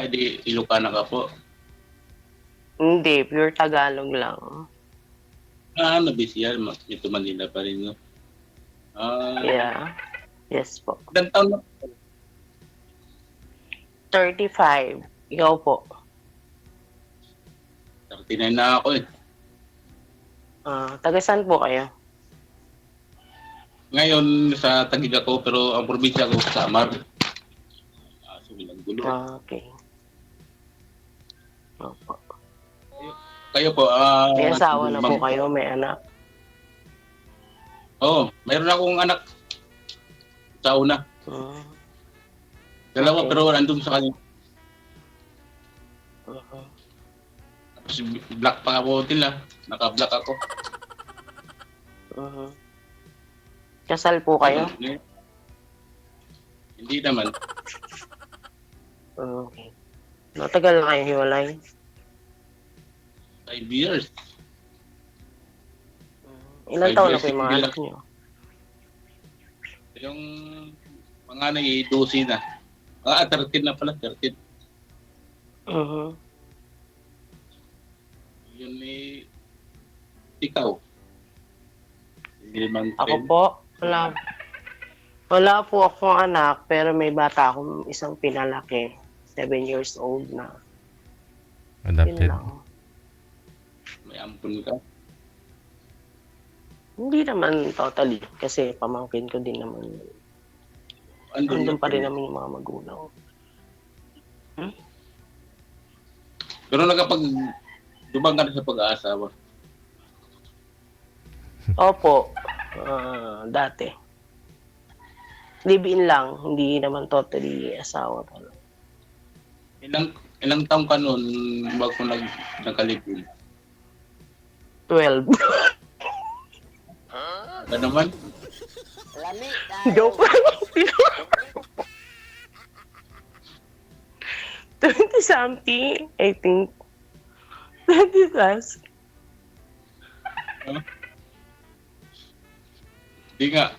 di Ilocana ka po. Hindi, pure Tagalog lang. Nabisiyan. Ito Manila pa rin, no? Yeah. Yes po. Ilang taon na? 35. Ikaw po. 39 na ako eh. Taga saan po kayo? Ngayon sa Taguig ako, pero ang probinsya ko sa Samar. So, ilang gulo. Okay. Opo. Kayo po, May asawa na po kayo, may anak. Oo, mayroon akong anak sa una. Dalawa, Okay. pero nandun sa kanya. Tapos black pa ako nila. Naka-black ako. Kasal po kayo? Hindi naman. Okay. Matagal na kayo hiwalay? 5 years. Ilan 5 taon na years, po yung mga hindi anak niyo? Yung panganay, 12 na. 13 na pala, 13. Yun eh, ikaw. Ako po, wala po akong anak, pero may bata akong isang pinalaki. 7 years old na. Adopted. Yun lang. May ampun ka. Hindi naman totally, kasi pamangkin ko din naman. Andun pa rin naman yung mga magulang. Pero dumang ka na sa pag-aasawa. Opo, dati. Live-in lang, hindi naman totally asawa pa lang. Ilang taong ka noon bago nagkalipin? 12. Ka naman? Joke lang. 20 something, I think. 20 plus. Hindi nga.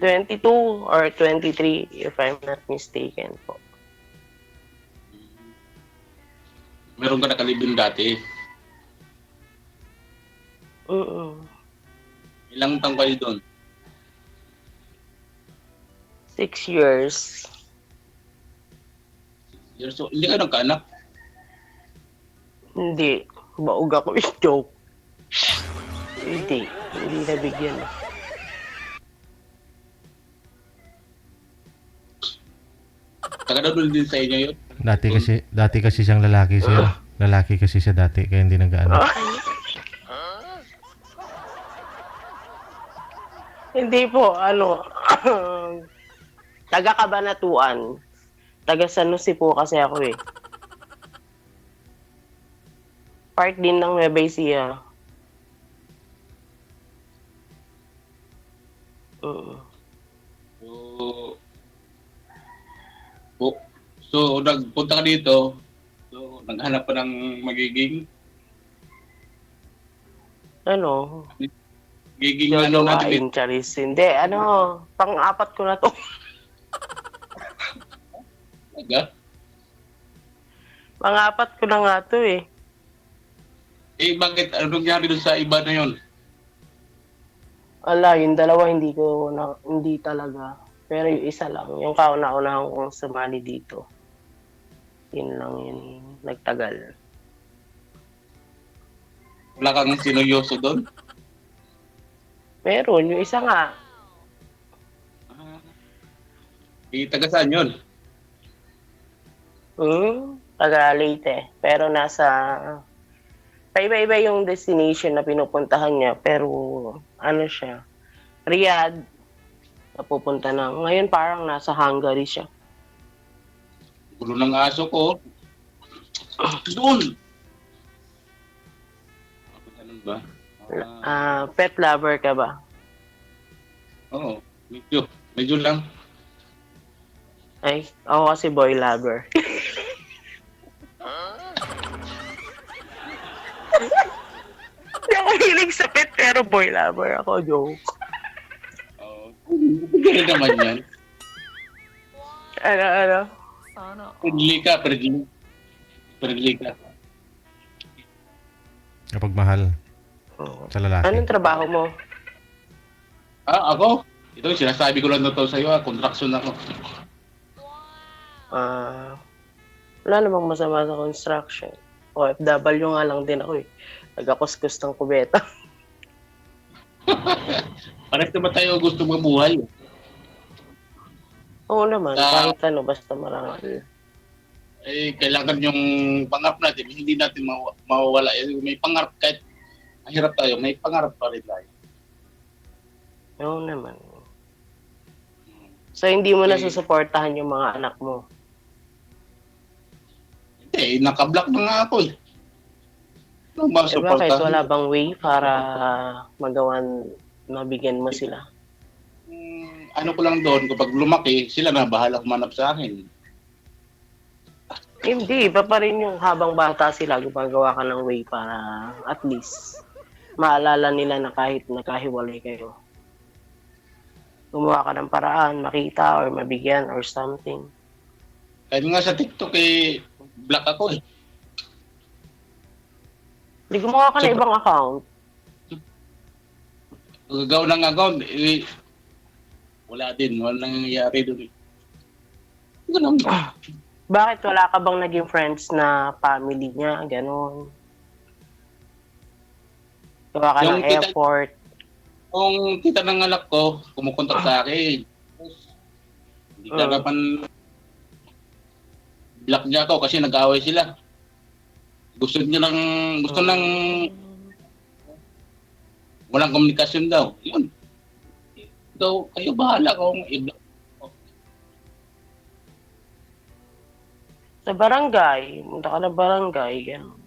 22 or 23, if I'm not mistaken po. Meron ka nakalibin dati. Ilang taong kayo doon? 6 years. So, hindi ka nagkaanak? Hindi. Baog ako is joke. Hindi nabigyan. Taga-doon din sa inyo yun? Dati kasi siyang lalaki siya. Lalaki kasi siya dati kaya hindi nag-anak. Hindi po, taga Cabanatuan. Taga San Jose po kasi ako eh. Part din ng Nueva Ecija. So, nagpunta ka dito, so, naghanap pa ng magiging Jojowain, Charis. Hindi, pang-apat ko na to. Pang-apat ko na nga to eh. Bakit? Anong nangyari doon sa iba na yun? Yung dalawa hindi talaga. Pero yung isa lang, yung kauna-unahan kong sumali dito. Yun lang yun, nagtagal. Wala kang sinuyoso doon? Meron, yung isa nga. Taga saan yun? Taga Leyte. Pero paiba-iba yung destination na pinupuntahan niya. Pero, siya, Riyadh, napupunta na. Ngayon parang nasa Hungary siya. Gulo ng aso ko. Doon! Ano ba? Pet lover ka ba? Oo, medyo lang. Ay, ako kasi boy lover. Hindi ako hilig sa pet, pero boy lover ako, joke. Gano'n naman yan. Ano? Friendly ka, friendly. Friendly ka. Kapag mahal Oo. sa lalaki. Anong trabaho mo? Ako? Ito, sinasabi ko lang na to sa iyo, contraction ako. Wala namang masama sa construction. OFW nga lang din ako eh. Nagakuskus ng kubeta. Parang naman tayo gusto mabuhay. Oo naman, Ah. kahit ano, basta marangal. Kailangan yung pangarap natin, hindi natin mawawala. May pangarap, kahit mahirap tayo, may pangarap pa rin tayo. Oo naman. So, hindi mo Okay. nasusuportahan yung mga anak mo. Hindi, naka-block na nga ako eh. Ano ba Eh bakit? Wala bang way para mabigyan mo sila? Ano ko lang doon, kapag lumaki, sila na bahala kumanap sa akin. Hindi, iba pa rin yung habang bata sila, gumagawa ka ng way para at least maalala nila na kahit nakahiwalay kayo. Gumawa ka ng paraan, makita or mabigyan or something. Kahit nga sa TikTok black ako eh. Hindi gumawa ka ng ibang account. Gagawa ng account, wala din, wala nangyayari doon eh. Ganun. Bakit wala ka bang naging friends na family niya? Ganon. Gawa ka Yung ng effort. Kung kita ng anak ko, kumukontak sa akin. Hindi ka naman block niya ako kasi nag-away sila. Gusto ng walang komunikasyon daw. Yun. Daw, kayo bahala kung i-block. Sa barangay, punta ka ng barangay, gano'n.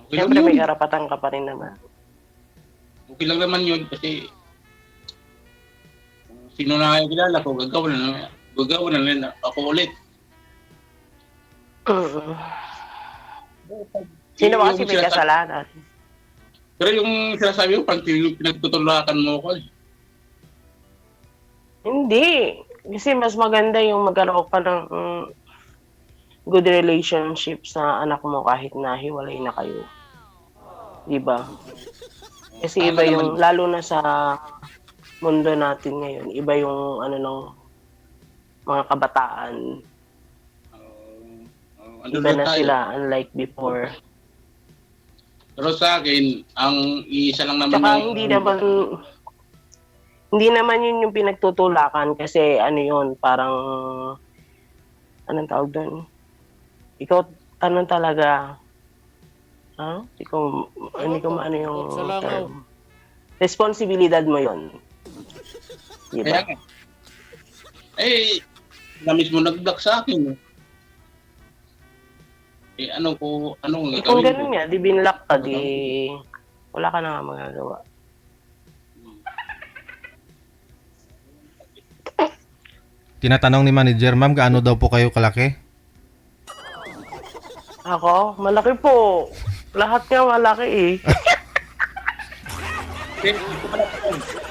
Okay lang Siyempre may yun. karapatan ka pa rin naman. Okay lang naman yun kasi kung sino na kayo kilala ko, gagawa na nila ako ulit. Sino ba kasi Yung may sinasabi- kasalanan? Pero yung sinasabi ko, parang pinagtutulakan mo ko eh. Hindi. Kasi mas maganda yung magkaroon ka ng good relationship sa anak mo kahit na hiwalay na kayo. Diba? Kasi iba yung, lalo na sa mundo natin ngayon, iba yung ano ng mga kabataan. Ano Iba na na tayo. sila, unlike before. Pero sa akin, ang isa lang naman Tsaka hindi naman yun yung pinagtutulakan kasi ano yun, parang anong tawag doon? Ikaw tanong talaga, hindi ko maano yung term. Responsibilidad mo yun. Kaya Diba? na mismo nag-block sa akin. Anong Kung gagawin ganun nga, di binlock ka, di wala ka na nga magagawa. Tinatanong ni manager, ma'am, gaano daw po kayo kalaki? Ako, malaki po. Lahat nga malaki eh.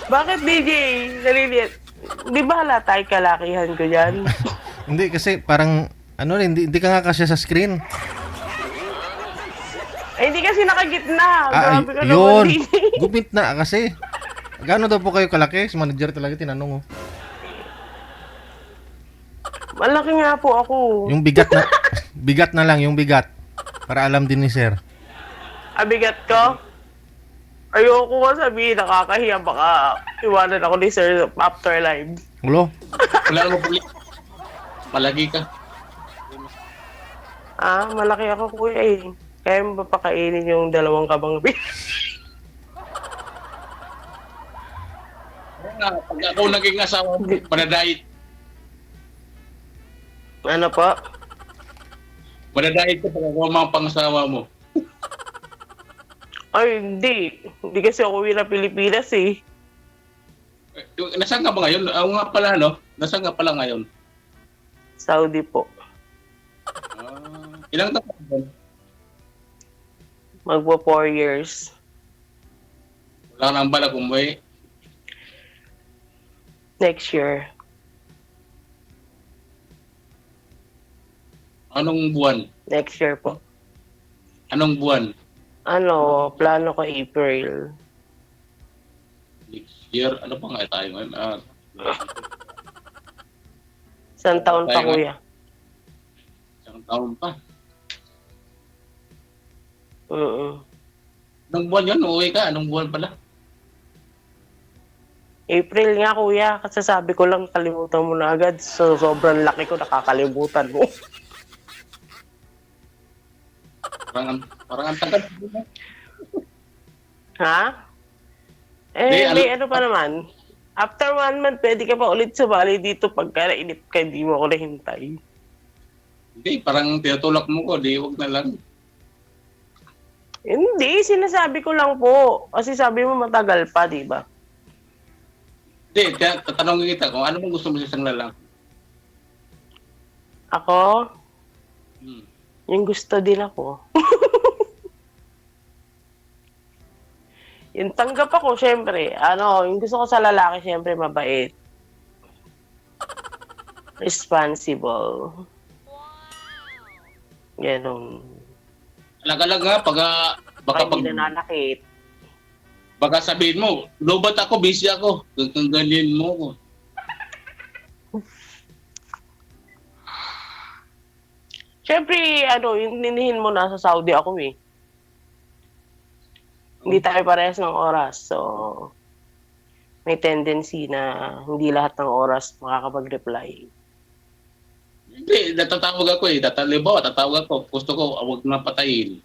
Bakit DJ? Naliliit. Di ba halata ay kalakihan ko dyan? Hindi, kasi parang, hindi ka nga kasya sa screen. Ay, hindi kasi nakagitna. Ah, Grabe ka yun. naman, DJ. Gupit na kasi. Gaano daw po kayo kalaki? Si manager talaga tinanong, oh. Malaki nga po ako. Yung bigat na lang, yung bigat. Para alam din ni sir. Abigat ko? Ayoko nga sabihin, nakakahiya. Baka iwanan ako ni Sir after live. Ulo? Wala mo puli. Malagi ka. Malaki ako kuya eh. Kaya mo ba pakainin yung dalawang kabang Pag ako naging asawa mo, manadait. Ano po? Manadait ka pag ako ang mga pangasawa mo. Ay, hindi. Hindi kasi ako uwi na Pilipinas eh. Nasaan ka ba ngayon? Ako nga pala, no? Nasaan ka pala ngayon? Saudi po. Ilang taon ka doon? Magpo 4 years. Wala ka nang balak umuwi. Next year. Anong buwan? Next year po. Anong buwan? Plano ko April. Next year? Ano pa nga tayo ngayon? Isang taon pa, Tayo nga. kuya. Isang taon pa. Anong buwan yun? Uuwi ka? Anong buwan pala? April nga, kuya. Kasi sabi ko lang, kalimutan mo na agad. So, sobrang laki ko, nakakalimutan mo. Parang ang tagal. Ha? Di, May ano pa naman. After 1 month, pwede ka pa ulit sumali dito pagka nainip ka, hindi mo ako nahintay. Hindi, parang tinutulak mo ko. Di, wag na lang. Hindi, sinasabi ko lang po. Kasi sabi mo matagal pa, di ba? Hindi, tatanungin kita kung ano mong gusto mo sa isang lalaki. Ako, Hmm. yung gusto din ako. Yung tanggap ako, syempre. Yung gusto ko sa lalaki, syempre, mabait. Responsible. Ganon. Alag-alag nga, baka Baka hindi nananakit. baka sabihin mo, lobat ako, busy ako. Ganyan mo ko. Syempre, yung ninihin mo, nasa Saudi ako eh. Hindi tayo parehas ng oras. So, may tendency na hindi lahat ng oras makakapag-reply. Hindi, natatawag ako eh. Tatawag ako. Gusto ko, huwag na patayin.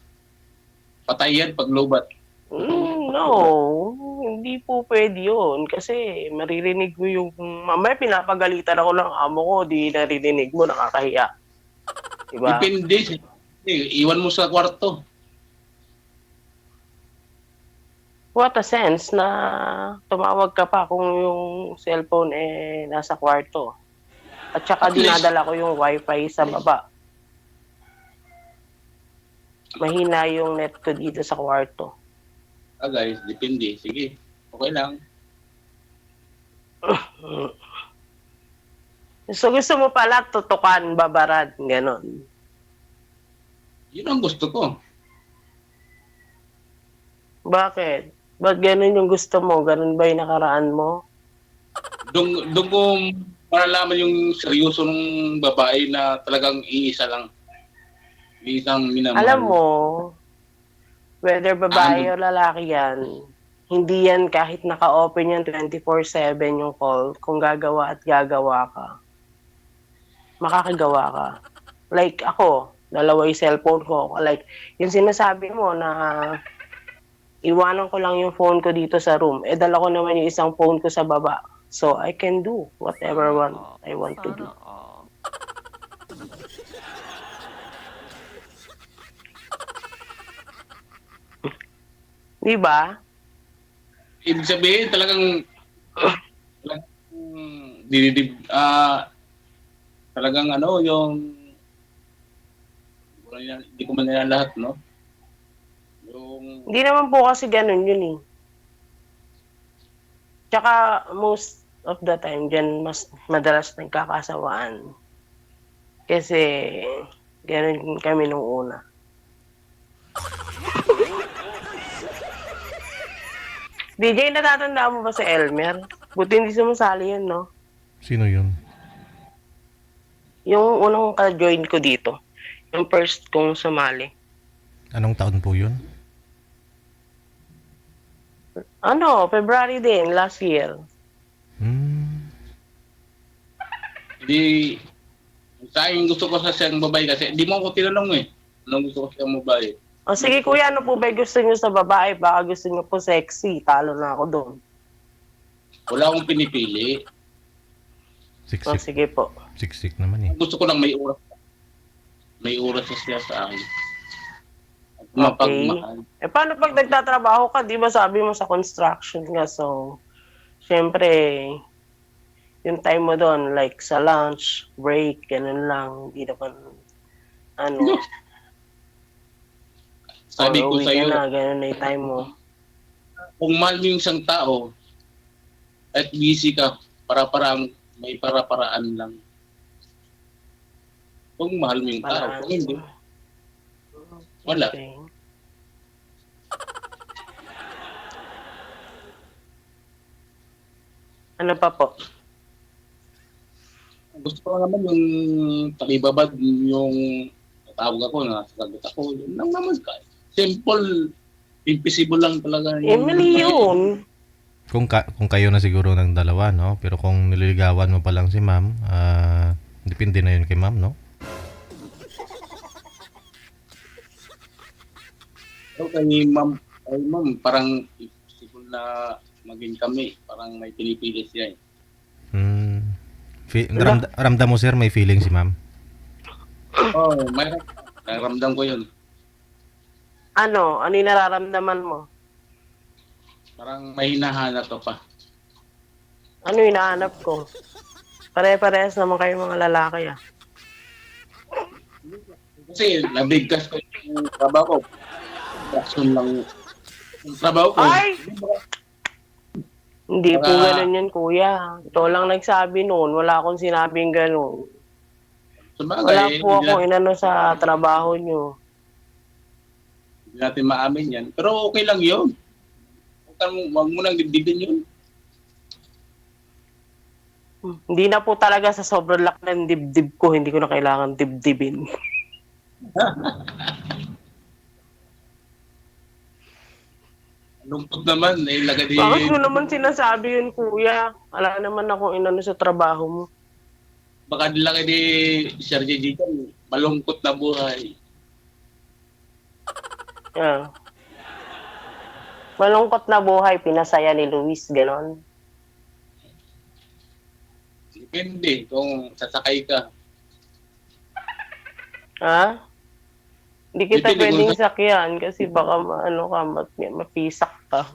Patayin pag lobat. No, hindi po pwede yun. Kasi maririnig mo yung... Mamaya pinapagalitan ako ng amo ko, di naririnig mo, nakakahiya. Diba? Depende. Iwan mo sa kwarto. What a sense na tumawag ka pa kung yung cellphone nasa kwarto. At saka At least- dinadala ko yung wifi sa baba. Mahina yung net ko dito sa kwarto. Guys, depende. Sige, okay lang. So gusto mo pala tutukan, babarad, ganon. Yun ang gusto ko. Bakit? Ba't ganon yung gusto mo? Ganon ba yung nakaraan mo? Doon ko malalaman yung seryoso ng babae na talagang iisa lang. Isang minamahal. Alam mo, whether babae o lalaki yan, hindi yan kahit naka-open yan 24/7 yung call, kung gagawa at gagawa ka, makakagawa ka. Like ako, dalawa yung cellphone ko. Like, yung sinasabi mo na iwanan ko lang yung phone ko dito sa room, dala ko naman yung isang phone ko sa baba. So, I can do whatever I want to do. Di ba? Ibig sabihin talagang dinidib talagang yung hindi ko man nila lahat, no? Yung Hindi naman po kasi ganun yun eh. Tsaka most of the time, dyan mas madalas nagkakasawaan. Kasi ganun kami nung una. DJ, natatandaan mo ba si Elmer? Buti hindi sumasali yan, no? Sino yun? Yung unang ka-join ko dito. Yung first kong sumali. Anong taon po yun? February din, last year. hindi sa akin gusto ko sa siyang babae kasi hindi mo ako tinanong eh. Anong gusto ko sa siyang babae? O sige kuya, ano po ba gusto niyo sa babae? Baka gusto niyo po sexy. Talo na ako doon. Wala akong pinipili. O Siksik. sige po. Siksik naman eh. Gusto ko lang may oras. May oras siya sa akin. At Okay. mapagmahal. Paano pag nagtatrabaho ka? Di ba sabi mo sa construction nga? So, syempre, yung time mo doon, like sa lunch, break, ganun lang. Hindi naman, Sabi ko uwi sa iyo, ka na, ganun na yung time mo. kung mahal mo yung isang tao at busy ka, may para-paraan lang. Kung mahal mo yung tao. Para, Kung hindi, wala. okay. Ano pa po? Gusto ko naman yung palibabad, yung tawag ako, nasasagot ako. Yun lang naman ka. Simple, invisible lang talaga. Mali yun. Kung kayo na siguro ng dalawa, no? Pero kung nililigawan mo pa lang si ma'am, depende na yun kay ma'am, no? So, kay ma'am, parang imposible na maging kami. Parang may pinipilit siya eh. Ramdam mo, sir, may feeling si ma'am? Oh, may naramdam ko yun. Ano yung nararamdaman mo? Parang may hinahanap ka pa. Ano yung hinahanap ko? Pare-parehas naman kayo mga lalaki ah. Kasi nabigkas ko yung trabaho ko. Action lang yung trabaho ko. Ay! Hindi po Baka- ganun yun, kuya. Ito lang nagsabi noon. Wala akong sinabing ganun. Wala Sabagay, po ako inano sa trabaho nyo. hindi natin maamin yan. Pero okay lang yun. Huwag mo nang dibdibin yun. Hindi na po talaga sa sobrang laki ng dibdib ko. Hindi ko na kailangan dibdibin. Lungkot naman. Ilagay din. Bakit mo naman sinasabi yun, kuya? Wala naman akong inano sa trabaho mo. Baka nilagay ni Sir JJ dyan. Malungkot na buhay. Yeah. Malungkot na buhay, pinasaya ni Luis, ganon. Depende kung sasakay ka. Ha? Hindi kita Depende kung pwedeng sakyan kasi baka mapisak ka.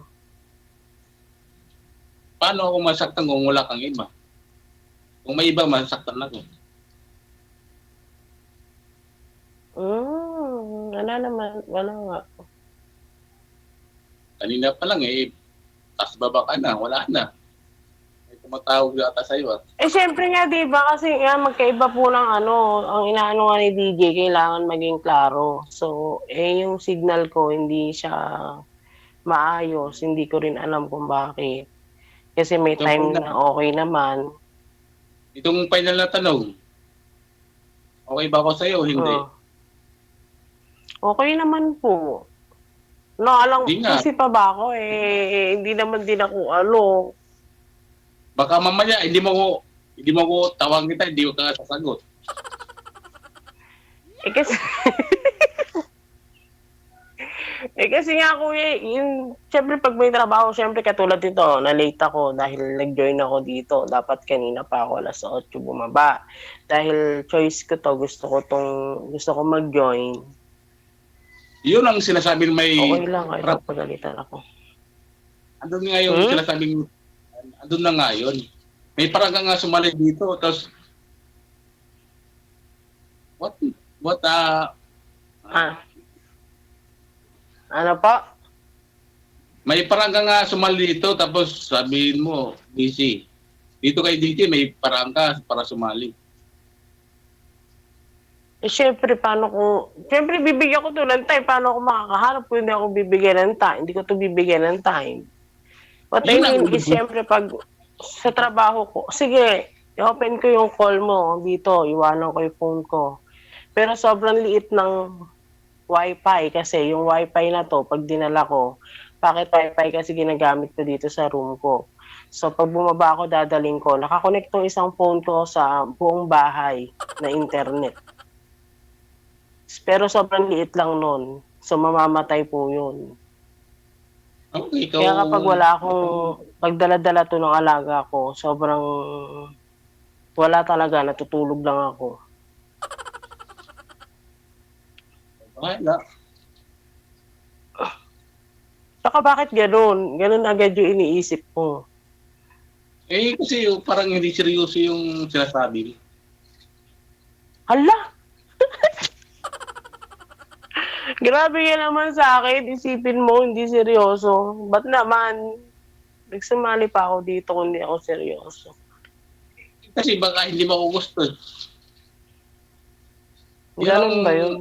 Paano ako masaktan kung wala kang iba? Kung may iba, masaktan ako. Wala naman, wala nga. Kanina pa lang tas baba ka na, wala na. May tumatawag yata sa'yo ah. Syempre nga, di ba? Kasi nga, magkaiba po ng ang inaano nga ni DJ, kailangan maging klaro. So, yung signal ko, hindi siya maayos. Hindi ko rin alam kung bakit. Kasi may So, time kung na okay naman. Itong final na tanong, okay ba ako sa'yo o hindi? Okay naman po. Alam, Hindi nga. kasi pa ba ako hindi naman din ako Baka mamaya, hindi mo ko tawag kita, hindi ko ka sasagot. kasi kasi nga kuya, syempre pag may trabaho, syempre katulad nito, na-late ako dahil nag-join ako dito. Dapat kanina pa ako 8:00 bumaba. Dahil choice ko to, gusto ko mag-join. Yun ang sinasabing may... Okay lang, kahit pagalitan ako. Andun nga yung sinasabing... Andun na nga yun. May parang nga sumali dito, tapos... Ano pa? May parang nga sumali dito, tapos sabihin mo, DC, dito kay DJ may parang ka para sumali. Syempre, syempre bibigyan ko to ng time. Paano ako makakahanap kung hindi ako bibigyan ng time? Hindi ko to bibigyan ng time. What I mean is, syempre, pag sa trabaho ko, sige, i-open ko yung call mo dito, iwanan ko yung phone ko. Pero sobrang liit ng wifi kasi yung wifi na to, pag dinala ko, bakit wifi kasi ginagamit ko dito sa room ko. So, pag bumaba ako, dadaling ko, nakakonect tong isang phone ko sa buong bahay na internet. Pero sobrang liit lang nun. So, mamamatay po yun. Okay, Kaya kapag wala akong pagdala-dala to ng alaga ko, sobrang wala talaga, natutulog lang ako. Wala. Saka bakit ganun? Ganun agad yung iniisip ko. Kasi parang hindi seryoso yung sinasabi. Hala! Grabe ka naman sa akin. Isipin mo, hindi seryoso. Ba't naman? Nagsumali pa ako dito kung hindi ako seryoso. Kasi baka hindi mo gusto. Ganun ba yun?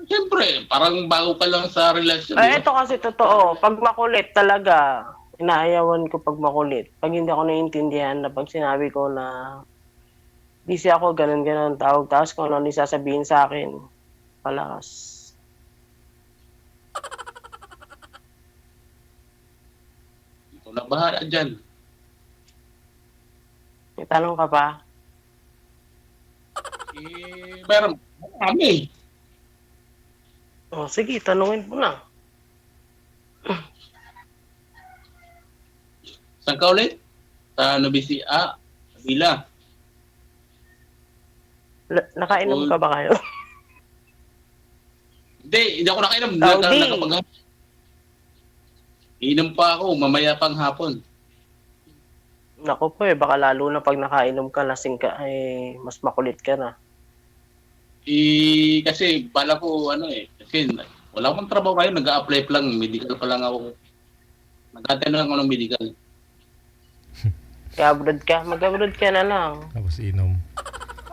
Siyempre, parang bago ka lang sa relasyon, di Ay, ba? ito kasi totoo. Pag makulit talaga, inaayawan ko pag makulit. Pag hindi ako naiintindihan na pag sinabi ko na busy ako, ganun-ganun tawag. Tapos kung ano sasabihin sa akin, palakas. Ikaw na bahala dyan. May tanong ka pa? Meron, marami. O, sige, tanungin mo na. Saan ka ulit? Sa Nobisi Kabila. Nakainom ka ba kayo? Hindi ako nakainom. Saudi. Inom pa ako, mamaya pang hapon. Naku po baka lalo na pag nakainom ka, lasing ka, ay mas makulit ka na. Kasi bala ko, kasi wala akong trabaho ngayon, nag-a-apply pa lang, medical pa lang ako. Nag-attend lang ako ng medical. Kaya abroad ka, mag-abroad ka na lang. Tapos inom.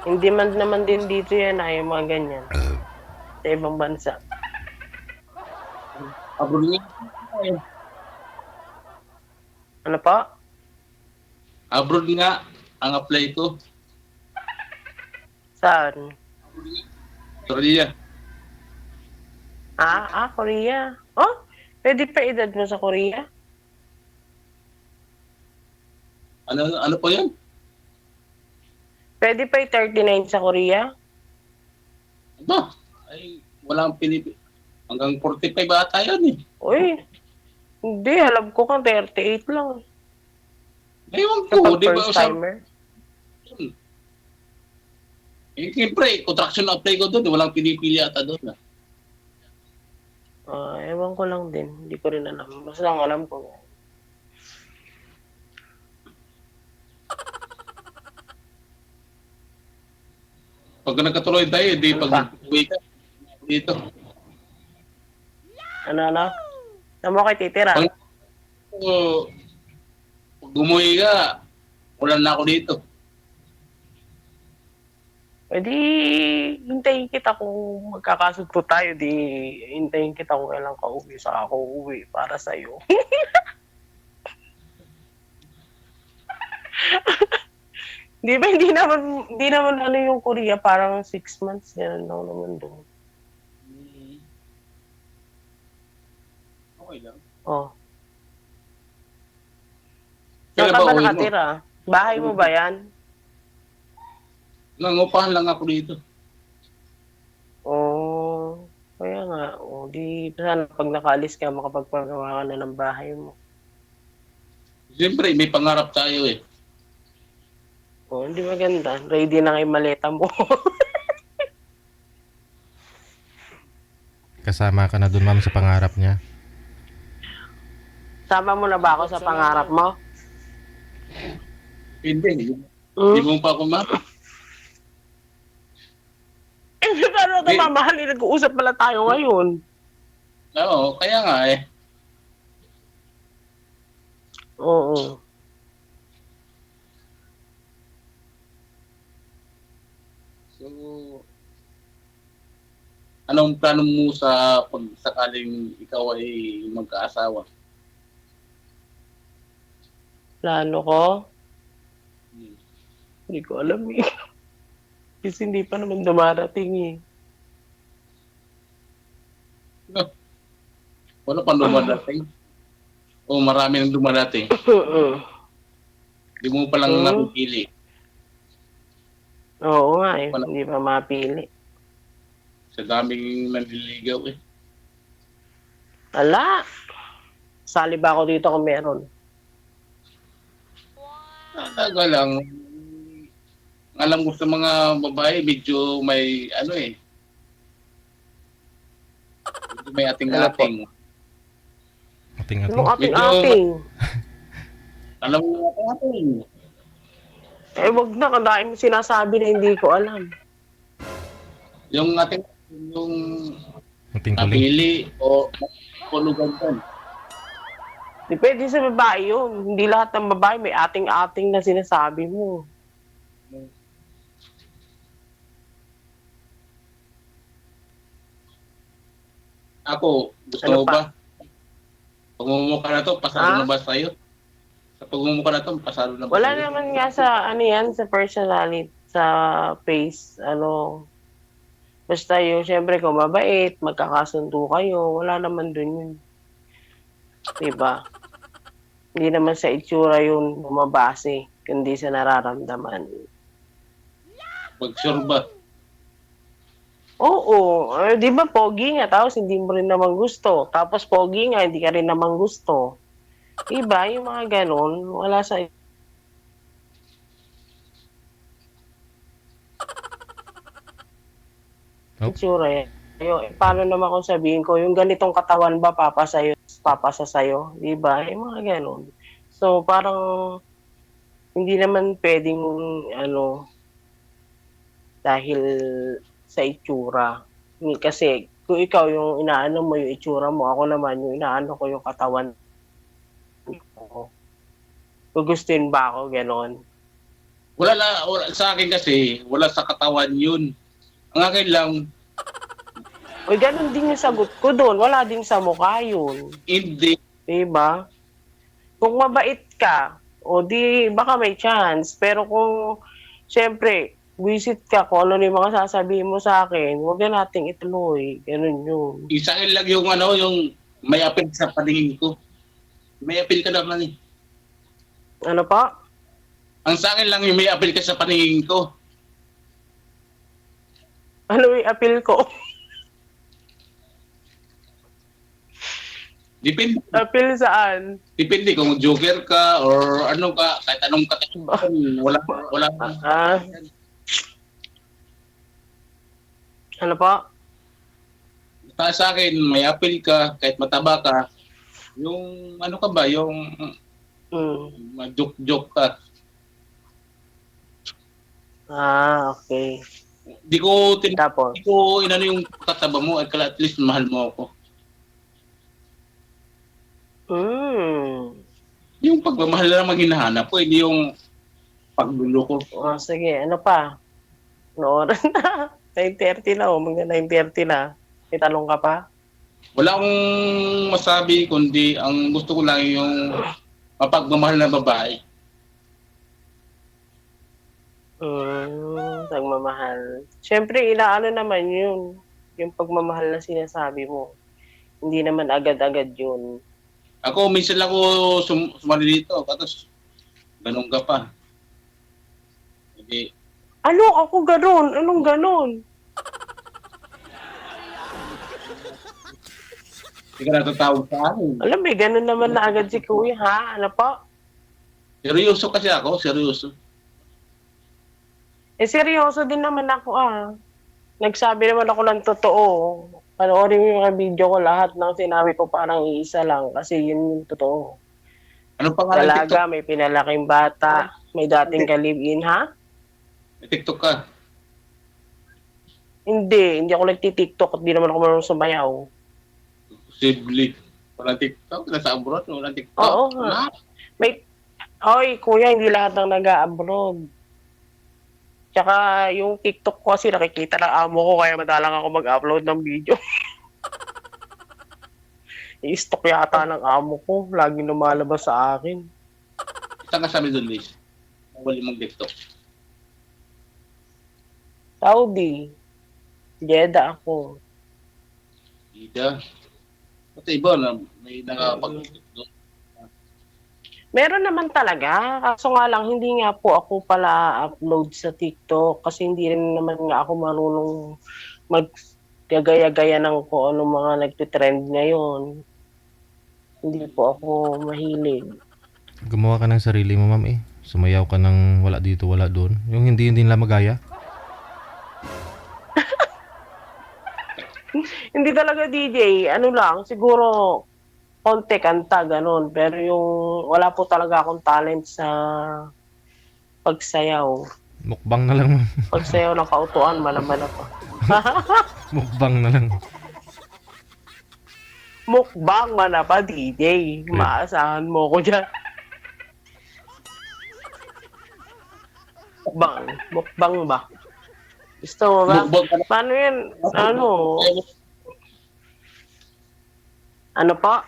Hindi man naman din dito yan, ay yung mga ganyan. Sa ibang bansa. Abroad nga. Ano pa? Abroad nga ang apply ko. Saan? Korea. Korea. Oh, pwede pa edad mo sa Korea? Ano po yan? Pwede pa 39 sa Korea? Aba, ay walang hanggang 45 ata yan eh. Uy, hindi. Alam ko kang 38 lang. Ewan ko, Kapag di ba? first timer. Siyempre, contraction apply ko doon. Walang pinipili ata doon. Ewan ko lang din. Hindi ko rin alam. Basta lang alam ko. Pag nagkatuloy tayo, di pag uwi ka dito. Ano? Saan mo kayo titira? Pag umuwi ka, wala na ako dito. Di hintayin kita kung magkakasundo tayo. Di hintayin kita kung kailan ka uwi. Saka ako uwi para sa'yo. Di ba, hindi naman ano yung Korea, parang 6 months, gano'n lang naman doon. Okay lang. Oh. Kailan Saan ka ba ba uwi mo? nakatira? Bahay mo ba yan? Nangupahan lang ako dito. Oh, kaya nga. Di sana pag nakaalis ka, makapagpagawa ka na ng bahay mo. Siyempre, may pangarap tayo eh. Hindi maganda. Ready na kayo maleta mo. Kasama ka na dun, ma'am, sa pangarap niya. Sama mo na ba ako sa pangarap mo? Hindi. Hindi mo pa ako Paano ito mamahal? Nag-uusap pala tayo ngayon. Oo, kaya nga eh. Oo. So, anong plano mo sa pag sakaling ikaw ay magkaasawa? Plano ko? Hindi ko alam eh. Kasi hindi pa naman dumarating eh. No. Wala pa dumadating? O marami nang dumadating? Hindi mo palang napipili. Oo nga eh. Hindi pa mapili. Sa daming nanliligaw eh. Ala! Sali ba ako dito kung meron? Talaga lang. Alam ko sa mga babae, medyo may medyo may ating-ating. Ating-ating. Anong ating-ating? Alam mo ating-ating. Wag na. Kadahin mo sinasabi na hindi ko alam. Yung Ating-kuling. napili o kulugan doon. Depende sa babae yun. Hindi lahat ng babae may ating-ating na sinasabi mo. Ako, gusto Ano mo pa? ba? Pagmumukha na to, pasado Ha? na ba sa'yo? Sa pagmumukha na to, pasado na ba Wala sa'yo? naman nga sa ano yan, sa personality, sa face, ano, basta yung syempre kung mabait, magkakasundo kayo, wala naman dun yun. Diba? Hindi naman sa itsura yun bumabase, kundi sa nararamdaman. Pag-sure ba? Oo, di ba pogi nga, tapos hindi mo rin naman gusto. Tapos pogi nga, hindi ka rin naman gusto. Diba? Yung mga ganon, wala sa Oh. itsura yan. Paano naman kung sabihin ko, yung ganitong katawan ba papasa sa'yo? Diba? Yung mga ganon. So, parang hindi naman pwedeng, ano, dahil sa itsura. Kasi, kung ikaw yung inaano mo yung itsura mo, ako naman yung inaano ko yung katawan ko. Gugustuhin ba ako, ganon? Wala, sa akin kasi, wala sa katawan yun. Ang akin lang, Uy, ganon din yung sagot ko doon. Wala din sa mukha yun. hindi. Diba? Kung mabait ka, o di, baka may chance. Pero kung, syempre, visit ka kung ano yung mga sasabihin mo sa akin, huwag na nating ituloy. Ganun yun. Isa akin lang yung ano, yung may apel sa paningin ko. May apel ka naman eh. Ano pa? Ang sa akin lang yung may apel ka sa paningin ko. Ano yung appeal ko? Depende. Appeal saan? Depende kung joker ka or ano ka, kahit anong kategory. Wala. Ah, ano pa? Sa akin, may apel ka, kahit mataba ka. Yung ano ka ba, yung joke ka. Ah, okay. Di ko Tapos? inano yung kataba mo, at least mahal mo ako. Yung pagmamahal na naman hinahanap ko, hindi yung paggulo ko. Oh, sige, ano pa? Ano oras na? 9:30 na, magna 9:30 na. May tanong ka pa? Wala akong masabi, kundi ang gusto ko lang yung mapagmamahal na babae. Pagmamahal. Siyempre, inaano naman yun. Yung pagmamahal na sinasabi mo. Hindi naman agad-agad yun. Ako, minsan lang ako sumali dito, tapos ganun ka pa. Hindi, Ano? Ako ganon? Anong ganon? hindi ka natatawag sa akin. Alam mo, ganon naman na agad si Kuya, ha? Ano pa? Seryoso kasi ako, seryoso. Seryoso din naman ako, Nagsabi naman ako ng totoo. Panoorin mo yung mga video ko, lahat ng sinabi ko parang iisa lang kasi yun yung totoo. Anong pangalan TikTok? Dalaga, may pinalaking bata, may dating ka-live-in, ha? May TikTok ka. Hindi ako nagti-TikTok at di naman ako marunong sumayaw. Posible. Walang TikTok, nasa abroad, walang TikTok. Oo nga. Oy, kuya, hindi lahat ng nag-abroad. Tsaka yung TikTok ko kasi nakikita ng amo ko kaya madalang ako mag-upload ng video. I-stock yata ng amo ko. Laging lumalabas sa akin. Saan ka sabi doon, Liz? Wala mong TikTok. Saudi. Jeddah ako. Ida. Pati iba na may nakapag-TikTok doon. Meron naman talaga. Kaso nga lang, hindi nga po ako pala upload sa TikTok kasi hindi rin naman nga ako marunong maggagaya-gaya ng kung ano mga nagtitrend ngayon. Hindi po ako mahilig. Gumawa ka ng sarili mo, ma'am eh. Sumayaw ka ng wala dito, wala doon. Yung hindi nila magaya. Hindi talaga DJ. Ano lang, siguro konti kanta, ganun. Pero yung wala po talaga akong talent sa pagsayaw. Mukbang na lang, ma'am. Pagsayaw ng kautuan, malaman ako. Mukbang na lang. Mukbang man na pa, DJ. Maasahan mo ko dyan. Mukbang ba? Gusto mo ba? Mukbang ka na. Paano yan? Ano? Ano po?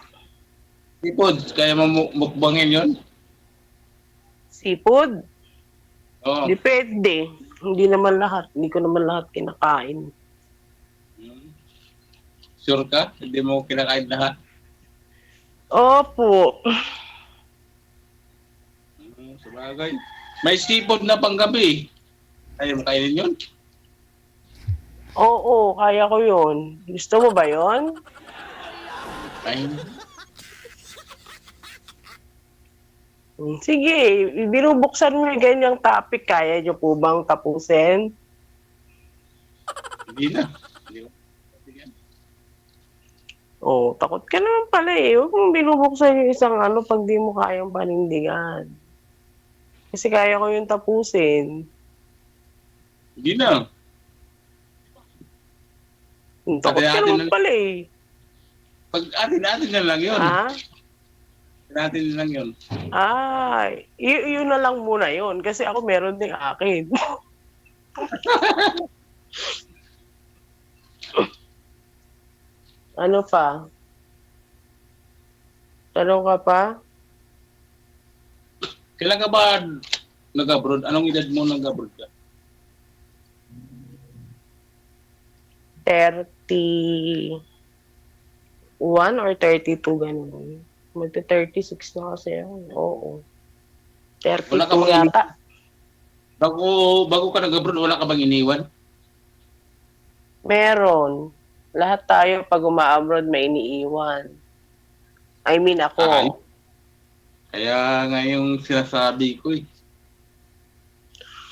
Seafood, kaya mo mukbangin yun? Seafood? Oo. Depende. Hindi naman lahat. Hindi ko naman lahat kinakain. Hmm. Sure ka? Hindi mo kinakain lahat? Opo. Sabagay. May seafood na panggabi. Ayaw mo kainin yun? Oo, kaya ko yun. Gusto mo ba yun? Ay, Sige, binubuksan mo yung ganyang topic. Kaya nyo po bang tapusin? hindi na. Hindi na. Oh, takot ka naman pala eh. Huwag mong binubuksan yung isang ano pag di mo kayang panindigan. Kasi kaya ko yung tapusin. Hindi na. Takot ka Atin-atin naman na- pala eh. Pag atin-atin na lang yun. Ha? Atin-atin na lang yun. Ay, yun na lang muna yun. Kasi ako meron ding akin. Ano pa? Tanong ka pa? Kailan ka ba nag-abroad? Anong edad mo nag-abroad ka? 31 or 32, ganun. Magta-36 na kasi ako. Oo. Wala ka 32 bang yata. bago ka nag-abroad, wala ka bang iniwan? Meron. Lahat tayo pag uma-abroad may iniiwan. I mean ako. Ay. Kaya nga yung sinasabi ko eh.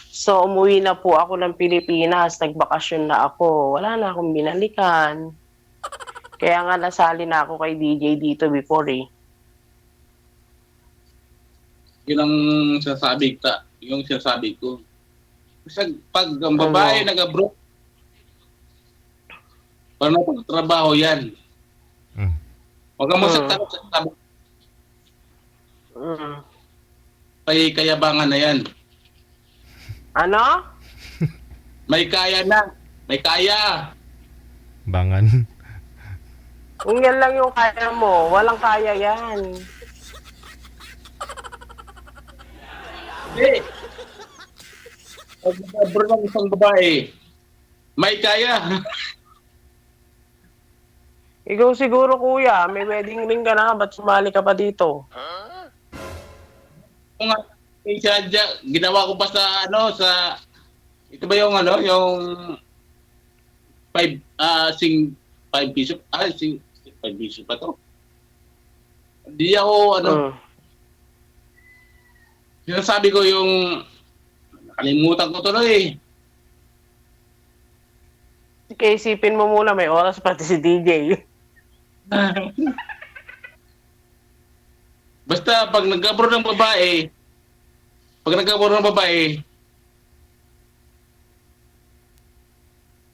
So, umuwi na po ako ng Pilipinas. Nagbakasyon na ako. Wala na akong binalikan. Kaya nga nasali na ako kay DJ dito before eh. Yun ang yung sinasabi ko. Kasi pag ang babae nag-abroad, pag napagtrabaho yan, Mm. huwag kang masagtanong sa trabaho, Mm. may kayabangan na yan. Ano? May kaya na. May kaya. Bangan. Kung yan lang yung kaya mo, walang kaya yan. Hindi. Pag nag-abroad ng isang babae, may kaya. Ikaw siguro kuya, may wedding ring ka na, ba't sumali ka pa dito? Kung nga, ginawa ko pa sa ito ba yung yung 5 piso, 5 piso pa to. Hindi ako, Mm. sinasabi ko yung, nakalimutan ko tuloy. Kaya isipin mo muna, may oras pati si DJ. Basta, pag nag-abroad ng babae,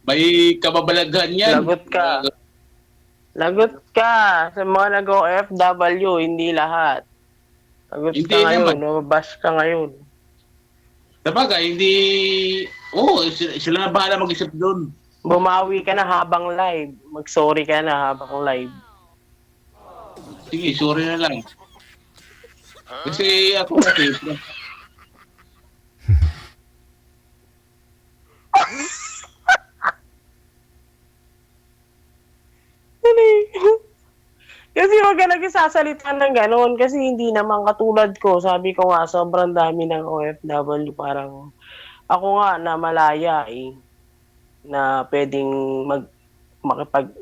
may kababalaghan yan. Lagot ka. Lagot ka sa mga nag-OFW, hindi lahat. Lagot Hindi ka ngayon, naman. mabash ka ngayon. Sabagay, hindi, sila na bahala mag-isip doon. Bumawi ka na habang live. Mag-sorry ka na habang live. Sige, sorry na lang. Kasi ako kasi, Kasi wag ka nagsasalita ng gano'n kasi hindi naman katulad ko. Sabi ko nga, sobrang dami ng OFW. Parang ako nga na malaya eh. Na pwedeng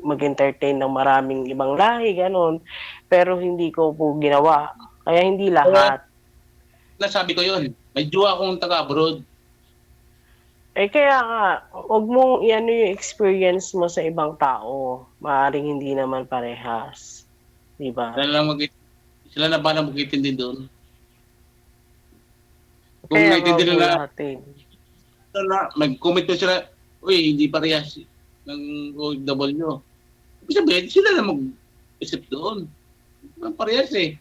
mag-entertain ng maraming ibang lahi, gano'n. Pero hindi ko po ginawa. Kaya hindi lahat. nasabi ko yun, may jowa akong taga-abroad. Eh kaya nga, wag mong iano yung experience mo sa ibang tao. Maaring hindi naman parehas. Diba? Sila na ba na mag-itindi doon? Kung Kaya naitindi nga po nila, natin. mag-comment na sila, uy, hindi parehas ng OFW. Ibig sabihin, sila na mag-isip doon. Hindi naman parehas eh.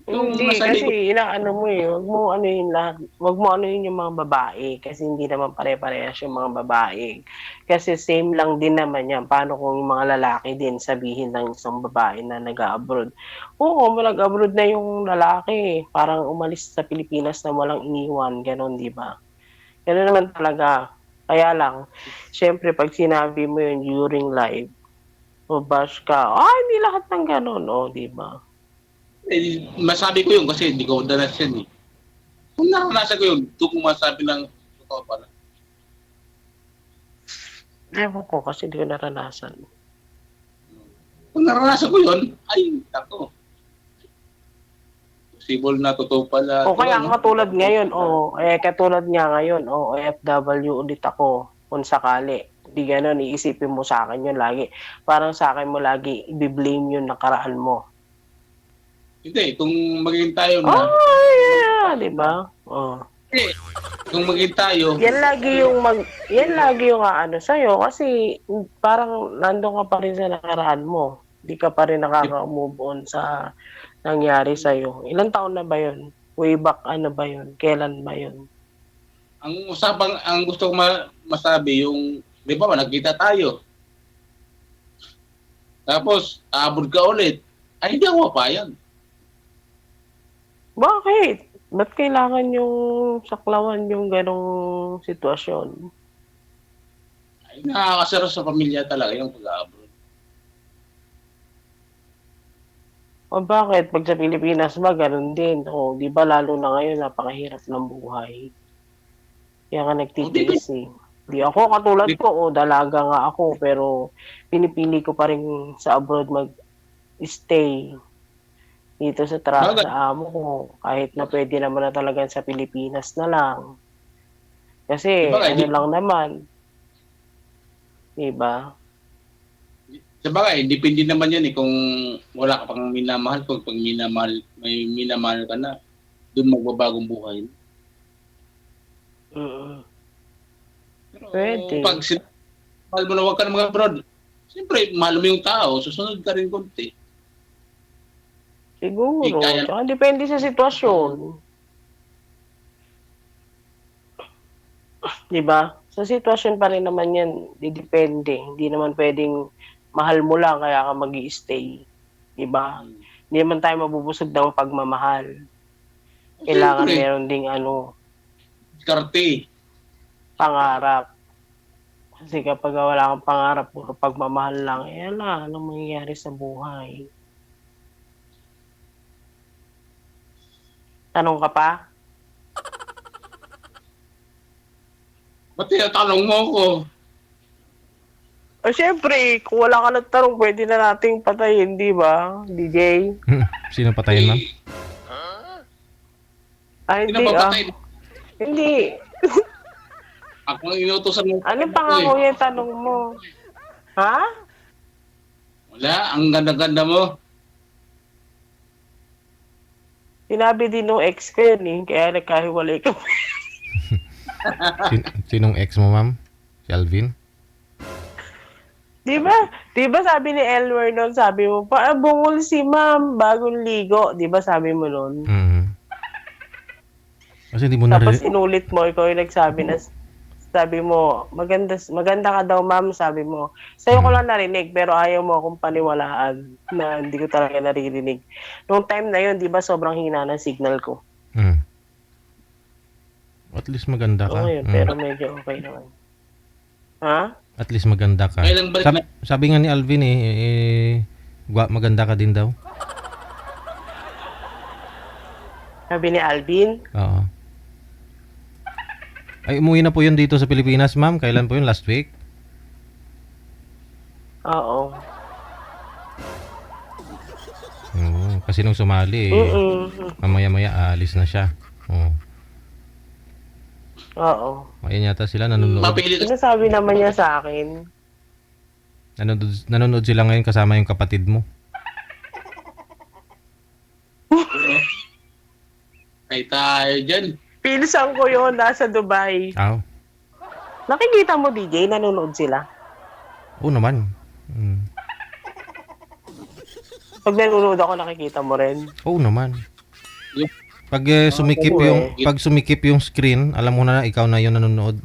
Yung Hindi, nasa likod. kasi inaano mo eh, wag mo ano yun lahat, wag mo ano yun yung mga babae, kasi hindi naman pare-parehas yung mga babae. Kasi same lang din naman yan, paano kung yung mga lalaki din sabihin ng isang babae na nag-abroad. Oo, nag-abroad na yung lalaki, parang umalis sa Pilipinas na walang iniwan, gano'n, di ba? Gano'n naman talaga. Kaya lang, syempre pag sinabi mo yun during live, o bash ka, hindi lahat ng gano'n, di ba? Masabi ko yun kasi hindi ko danas yan eh. Kung naranasan ko yun, doon ko masabi ng totoo pala. Ewan ko kasi di ko naranasan. Kung naranasan ko yun, ay, ako. Possible na totoo pala. O kaya Ano? katulad ngayon, katulad nga ngayon, OFW ulit ako kung sakali. Di ganun, iisipin mo sa akin yun lagi. Parang sa akin mo lagi, i-blame yung nakaraan mo. Hindi, kung maging tayo Oh, na, yeah, di ba? Oh. eh, kung maging tayo, Yan lagi yung ano sa'yo kasi parang nandun ka pa rin sa nakaraan mo. Di ka pa rin nakaka-move on sa nangyari sa'yo. Ilang taon na ba yun? Way back ano ba yun? Kailan ba yun? ang gusto ko masabi, yung, di ba, nagkita tayo. Tapos, abot ka ulit. Ay, hindi ako papayag. Bakit? Ba't kailangan yung saklawan yung ganong sitwasyon? Ay, nakakasara sa pamilya talaga yung pag-abroad. O bakit? Pag sa Pilipinas ba, ganun din. O, di ba lalo na ngayon, napakahirap ng buhay. Kaya ka nagtitiis eh. Di ako, katulad ko, dalaga nga ako, pero pinipili ko pa rin sa abroad mag-stay dito sa sa amo ko. Kahit na pwede naman na talaga sa Pilipinas na lang. Kasi, ano lang naman. Diba? Sabagay, depende naman yan eh kung wala ka pang minamahal. Kung pag may minamahal ka na, doon magbabagong buhay. Pero Pwede. pag mahal mo na huwag ka na mag-abroad, siyempre, mahal mo yung tao, susunod ka rin konti. Siguro. Tsaka depende sa sitwasyon. Diba? Sa sitwasyon pa rin naman yan, depende. Hindi naman pwedeng mahal mo lang kaya ka mag-i-stay. Diba? Hindi naman tayo mabubusog ng pagmamahal. Kailangan meron ding Diskarte. Pangarap. Kasi kapag wala kang pangarap, puro pagmamahal lang, anong mangyayari sa buhay? Tanong ka pa? Ba't tinatanong mo ko? Siyempre, kung wala ka ng tanong, pwede na nating patayin, di ba, DJ? Sino patayin, ma'am? Hindi, Sino papatay? Hindi. Ako ang inutosan mo. Ano pangako yung tanong mo? Ha? Wala, ang ganda-ganda mo. Sinabi din nung ex ko yun eh, kaya nagkahiwalay kami. Sinong ex mo, ma'am? Si Alvin? Di ba sabi ni Elmer noon, sabi mo, bungol si ma'am, bagong ligo. Di ba sabi mo noon? Kasi hindi mo Tapos inulit mo, ikaw yung nagsabi na, sabi mo, maganda ka daw ma'am, sabi mo. Sa'yo ko lang narinig, pero ayaw mo akong paniwalaan na hindi ko talaga naririnig. Noong time na yun, di ba sobrang hina ng signal ko? At least maganda ka. Oo, pero medyo okay naman. Ha? At least maganda ka. Sabi nga ni Alvin maganda ka din daw. Sabi ni Alvin? Oo. Ay, umuwi na po yun dito sa Pilipinas, ma'am. Kailan po yun? Last week? Oo. Kasi nung sumali, mamaya-maya aalis na siya. Oo. Ayan yata sila nanonood. Sinasabi naman niya sa akin. Nanonood sila ngayon kasama yung kapatid mo. Ay tayo dyan. Pinsan ko yun, nasa Dubai. Nakikita mo, DJ, nanonood sila? Oo naman. Pag nanonood ako, nakikita mo rin? Oo naman. Pag sumikip yung screen, alam mo na ikaw na yung nanonood.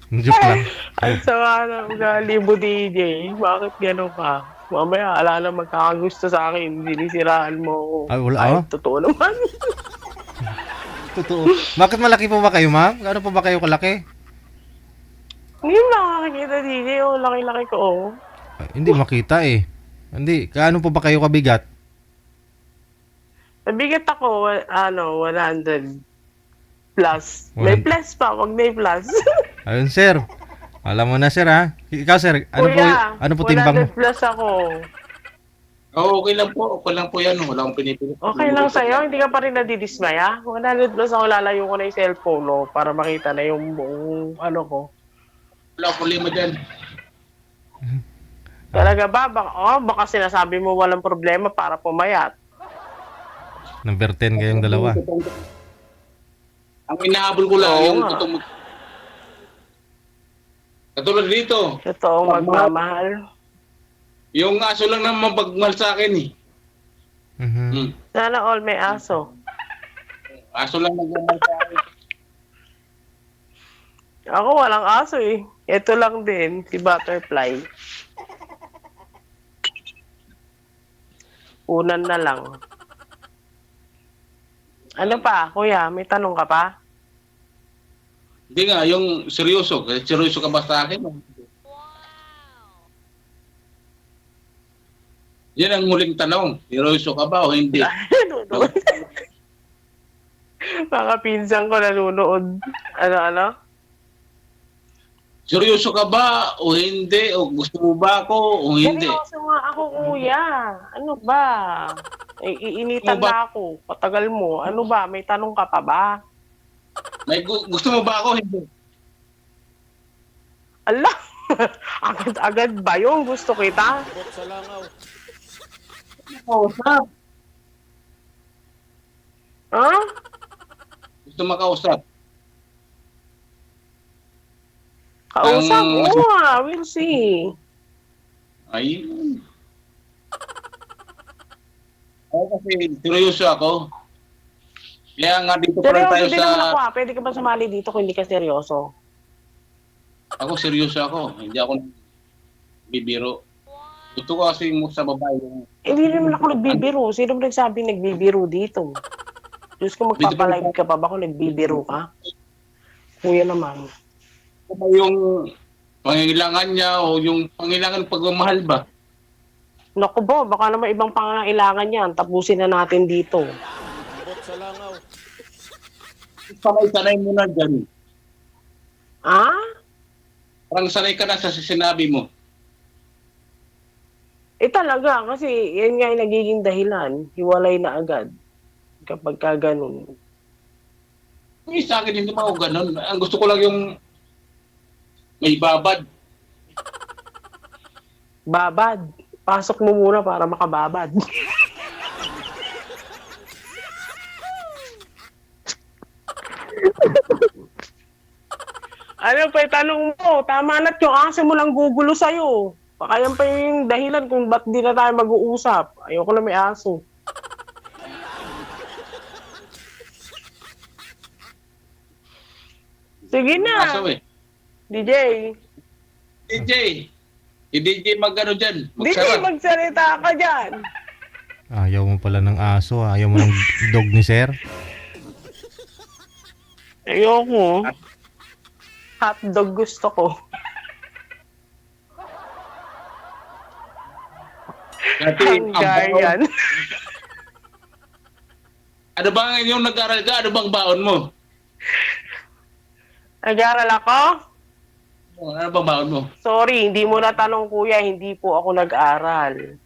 Joke lang. Ang sama ng ugali mo, DJ. Bakit gano'n ka? Mamaya, ala na magkakagusto sa akin. Sinisiraan mo. Ay, wala, Ay, ah. totoo naman. Totoo. Bakit malaki po ba kayo, ma'am? Gaano po ba kayo kalaki? Hindi mo nakakakita, DJ. Oh, laki-laki ko, oh. Ay, hindi makita eh. Hindi, gaano po ba kayo kabigat? Mabigat ako, 100 plus. May plus pa, wag may plus. Ayun, sir. Alam mo na, sir, ha? Ikaw, sir, ano po timbang mo? 100 plus ako. Oo, okay lang po. Okay lang po yan. Wala akong pinipilit. Okay lang sa'yo, hindi ka pa rin nadidismaya. 100 plus ako, lalayo ko na yung cellphone, no, para makita na yung buong, ko. Wala akong problema dyan. Talaga ba? Baka sinasabi mo walang problema para pumayat. Number 10 kayong dalawa. Ang inahabol ko lang Oo yung nga. totoong... Katulad dito, Totoong magmamahal. yung aso lang naman pagmahal sa akin eh. Mhm. Hmm. Sana all may aso. Aso lang nagmamahal sa akin. Ako walang aso eh. Ito lang din, si Butterfly. Unan na lang. Ano pa, kuya? May tanong ka pa? Hindi nga, yung seryoso. Seryoso ka ba sa akin? Yan ang huling tanong. Seryoso ka ba o hindi? Nanonood. Mga pinsan ko nanonood. Ano? Seryoso ka ba o hindi? O gusto mo ba ako o hindi? Seryoso nga ako, kuya. Ano ba? Iinitan Ano ba? na ako. Patagal mo. Ano ba? May tanong ka pa ba? Gusto mo ba ako o hindi? Ala! Agad-agad ba yung gusto kita? Makausap. Ha? Gusto makausap. Kausap? Ang- Oo nga, we'll see. Ayun. Ako kasi seryoso ako. Kaya nga dito pa rin Seryoso tayo din naman ako sa... Pwede ka ba sumali dito kung hindi ka seryoso? Ako seryoso ako. Hindi ako bibiro. Gusto ko kasi mo sa babae yung... Hindi naman ako nagbibiro. Sino ba nagsabing nagbibiro dito? Diyos ko, magpapalive ka pa ba kung nagbibiro ka? Kuya naman. Ano ba yung pangangailangan niya o yung pangangailangan pagmamahal ba? Naku ba, baka naman ibang pangangailangan yan. Tapusin na natin dito. Sanay-sanay mo na dyan. Ah? Parang sanay ka na sa sinabi mo. Talaga, kasi yan nga yung nagiging dahilan. Hiwalay na agad. Kapag ka ganun. Sa akin hindi mo ako ganun. Ang gusto ko lang yung may babad. Babad. Pasok mo muna para makababad. Ano pa yung tanong mo? Tama na't yung aso mo lang gugulo sa'yo. Baka yan pa yung dahilan kung ba't di na tayo mag-uusap. Ayoko na may aso. Sige na, Aso eh. DJ. DJ. Si DJ mag-ano dyan. DJ, Magsarap. magsalita ka dyan. Ayaw mo pala ng aso, ayaw mo ng dog ni sir. Ayoko. Hotdog gusto ko. Dati, Ang ganyan. ano ba ang inyong nag-aral ka? Ano bang baon mo? Nag-aaral ako? Ano bang baon mo? Sorry, hindi mo na tanong kuya, hindi po ako nag-aral.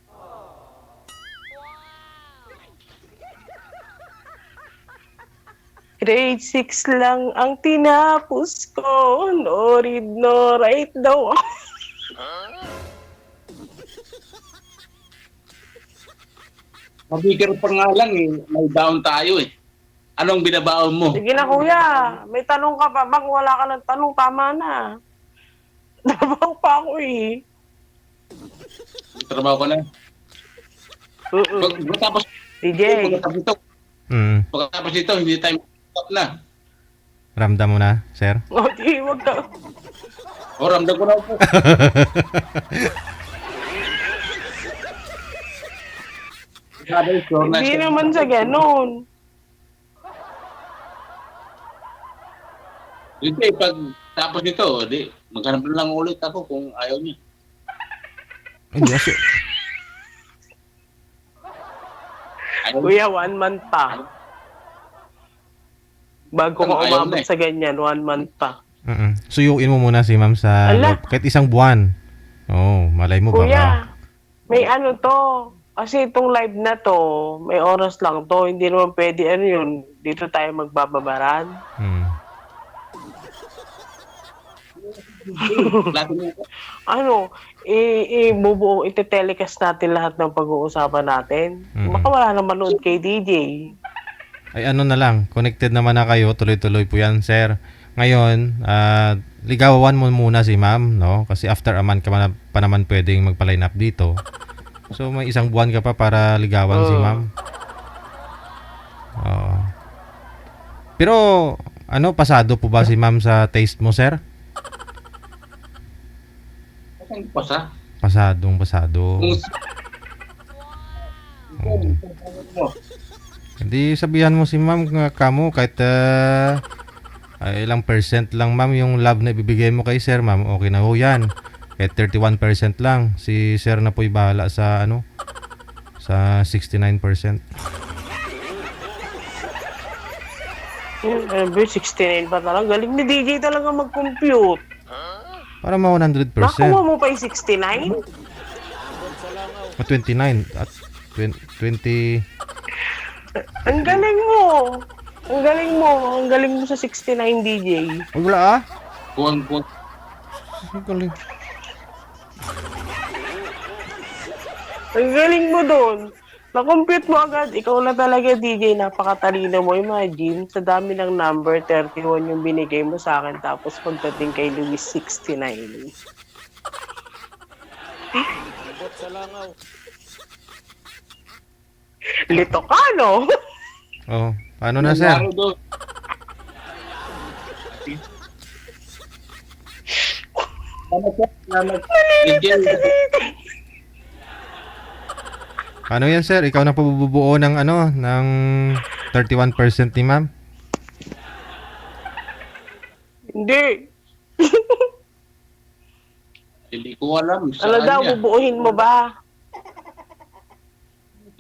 Grade 6 lang ang tinapos ko. No read, no write daw ako. Mabigir pa nga lang eh. May baon tayo eh. Anong binabaon mo? Sige na kuya, may tanong ka pa. Bang wala ka ng tanong, tama na. Trabaho pa ako eh. Trabaho ko na. Pagkatapos DJ. pagkatapos ito, hindi tayo mag-stop na. Ramdam mo na, sir? O, di, wag ka. O, ramdam ko na po. Hindi naman sa ganun. Hindi, pag tapos nito, di, maghanap na lang ulit ako kung ayaw niya. Hindi, sir. Ayaw Kuya, 1 month pa. Bago ka Ayaw na umabot eh. sa ganyan, 1 month pa. Suyuin mo muna si ma'am sa Ala. loob. Kahit isang buwan. Oh, malay mo ba? Kuya, may ano to. Kasi itong live na to, may oras lang to. Hindi naman pwede ano yun. Dito tayo magbababaran. Lahat mo. Ano, ite-telecast natin lahat ng pag-uusapan natin. Mm. Baka wala na manood kay DJ. Ay ano na lang, connected naman na kayo, tuloy-tuloy po yan, sir. Ngayon, ligawan mo muna si ma'am, no? Kasi after a month ka pa naman pwedeng magpa-line up dito. So may isang buwan ka pa para ligawan si ma'am. Oo. Pero, ano, pasado po ba si ma'am sa taste mo, sir? Ang pasa. Pasado. Kung Hindi sabihan mo si ma'am nga kamo kahit ilang percent lang ma'am yung love na ibibigay mo kay sir ma'am, okay na ho yan. Kahit 31% lang, si sir na po'y bahala sa ano, sa 69%. 69 pa talaga. Galing ni DJ talaga mag-compute. Para ma 100%. Nakuha mo pa yung 69? 29 at 20. Ang galing mo. Ang galing mo. Ang galing mo sa 69, DJ. Ay, wala ah. Ang Ang galing. Ang galing mo doon. Na-compute mo agad. Ikaw na talaga, DJ. Napakatalino mo. Imagine, sa dami ng number, 31 yung binigay mo sa akin. Tapos pagdating kay Luis, 69. Lito ka, no? Oh, paano na sir? Salamat. Paano yan sir? Ikaw na pabubuo ng ano, ng 31% ni ma'am? Hindi. Hindi ko alam. Sa Ano daw, kanya. bubuuhin mo ba?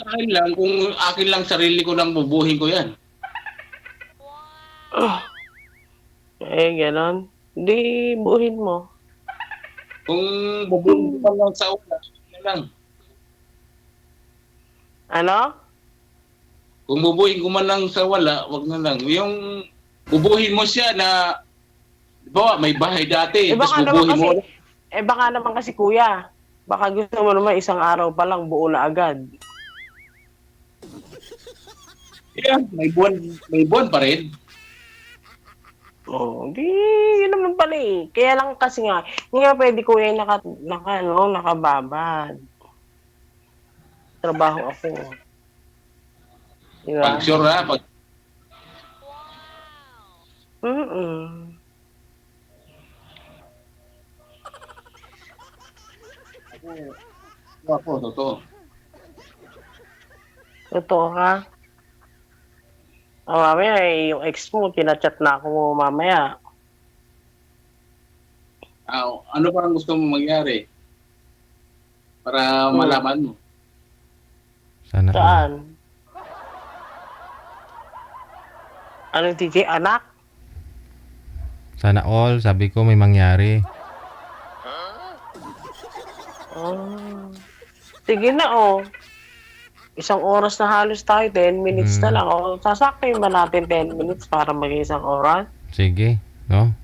Sa akin lang. Kung akin lang, sarili ko lang bubuhin ko yan. Eh, ganon. Hindi, buuhin mo. Kung bubuhin ko pa lang sa una, yun lang. Ano? Kung bubuhin ko man lang sa wala, wag na lang. Yung bubuhin mo siya na, bawa, may bahay dati, tapos bubuhin mo ulit. Baka naman kasi kuya, baka gusto mo naman isang araw pa lang buo na agad. Yan, may buwan pa rin. Oh, di, yun naman pala eh. Kaya lang kasi nga, hindi nga pwede kuya yung nakababad. Trabaho ako. Diba? Pag sure ha, pag ako, totoo. Totoo ka? Mamaya eh, yung ex mo, pinachat na ako mamaya. Ano pa ang gusto mo mangyari? Para malaman mo. Sana. Saan? Ano, DJ? Anak? Sana all, sabi ko may mangyari. Sige na, oh. Isang oras na halos tayo, 10 minutes na lang. O, sasaktin ba natin 10 minutes para maging isang oras? Sige, no?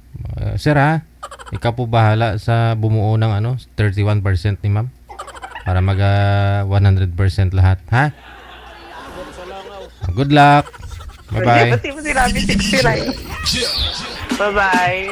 Sir ha, ikaw po bahala sa bumuo ng ano, 31% ni ma'am. Para mag 100% lahat, ha? Good luck. Bye-bye. Pati mo sinabi 69. Bye-bye.